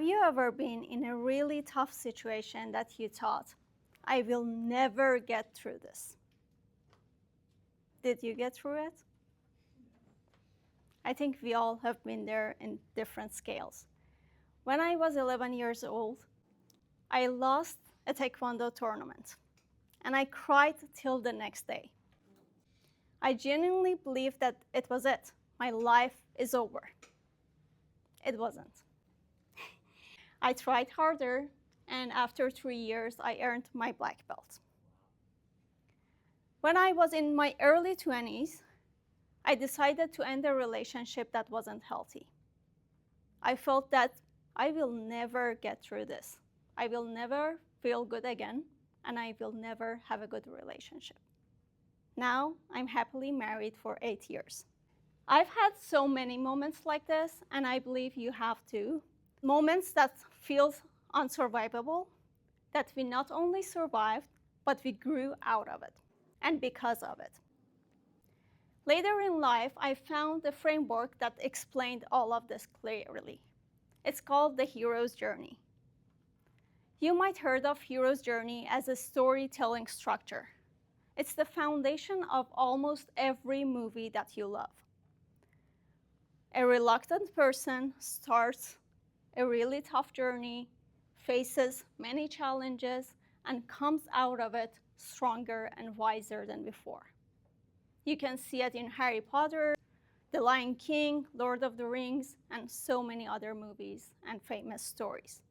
you ever been in a really tough situation that you thought, I will never get through this? Did you get through it? I think we all have been there in different scales. When I was 11 years old, I lost a taekwondo tournament, and I cried till the next day. I genuinely believed that it was it. My life is over. It wasn't. I tried harder, and after 3 years, I earned my black belt. When I was in my early 20s, I decided to end a relationship that wasn't healthy. I felt that I will never get through this. I will never feel good again, and I will never have a good relationship. Now, I'm happily married for 8 years. I've had so many moments like this, and I believe you have too. Moments that feel unsurvivable, that we not only survived, but we grew out of it, and because of it. Later in life, I found a framework that explained all of this clearly. It's called the hero's journey. You might heard of hero's journey as a storytelling structure. It's the foundation of almost every movie that you love. A reluctant person starts a really tough journey, faces many challenges, and comes out of it stronger and wiser than before. You can see it in Harry Potter, The Lion King, Lord of the Rings, and so many other movies and famous stories.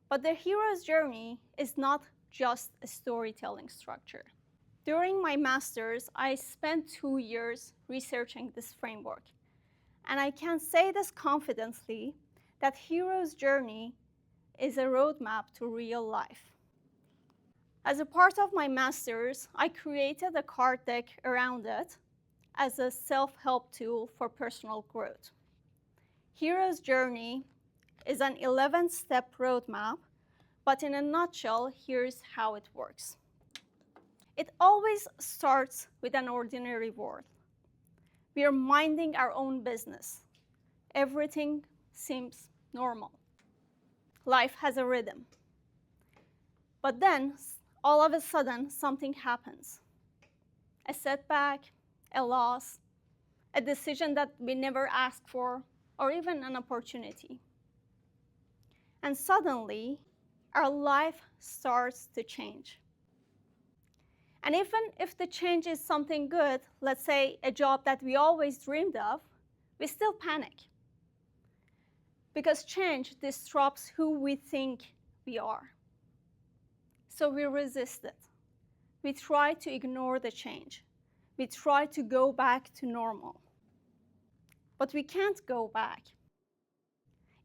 But the hero's journey is not just a storytelling structure. During my master's, I spent 2 years researching this framework. And I can say this confidently that hero's journey is a roadmap to real life. As a part of my master's, I created a card deck around it as a self-help tool for personal growth. Hero's journey is an 11-step roadmap, but in a nutshell, here's how it works. It always starts with an ordinary world. We are minding our own business. Everything seems normal. Life has a rhythm. But then, all of a sudden, something happens. A setback, a loss, a decision that we never asked for, or even an opportunity. And suddenly, our life starts to change. And even if the change is something good, let's say a job that we always dreamed of, we still panic. Because change disrupts who we think we are. So we resist it. We try to ignore the change. We try to go back to normal. But we can't go back.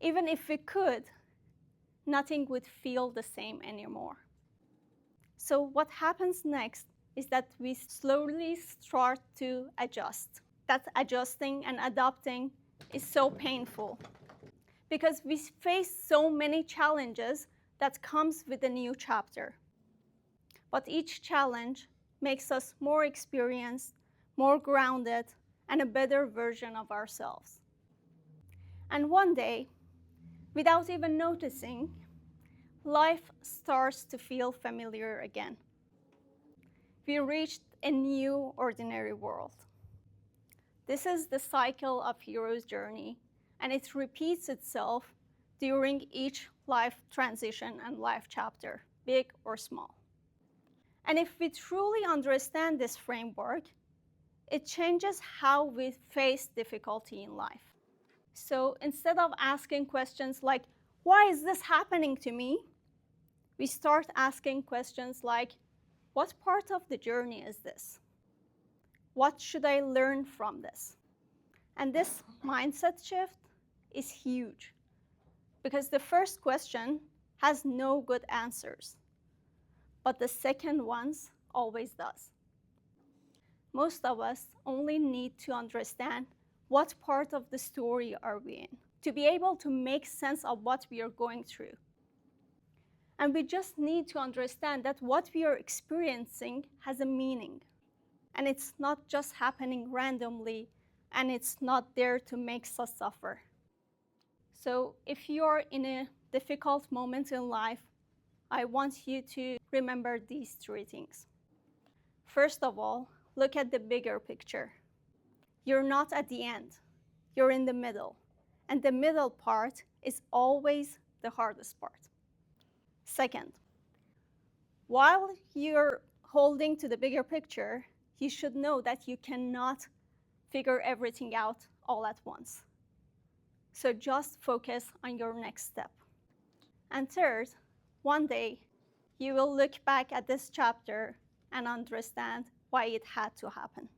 Even if we could, nothing would feel the same anymore. So what happens next is that we slowly start to adjust. That adjusting and adapting is so painful because we face so many challenges that comes with a new chapter. But each challenge makes us more experienced, more grounded, and a better version of ourselves. And one day, without even noticing, life starts to feel familiar again. We reached a new ordinary world. This is the cycle of hero's journey, and it repeats itself during each life transition and life chapter, big or small. And if we truly understand this framework, it changes how we face difficulty in life. So instead of asking questions like, why is this happening to me? We start asking questions like, what part of the journey is this? What should I learn from this? And this mindset shift is huge because the first question has no good answers, but the second one always does. Most of us only need to understand what part of the story are we in to be able to make sense of what we are going through. And we just need to understand that what we are experiencing has a meaning. And it's not just happening randomly, and it's not there to make us suffer. So if you're in a difficult moments in life, I want you to remember these three things. First of all, look at the bigger picture. You're not at the end, you're in the middle. And the middle part is always the hardest part. Second, while you're holding to the bigger picture, you should know that you cannot figure everything out all at once. So just focus on your next step. And third, one day you will look back at this chapter and understand why it had to happen.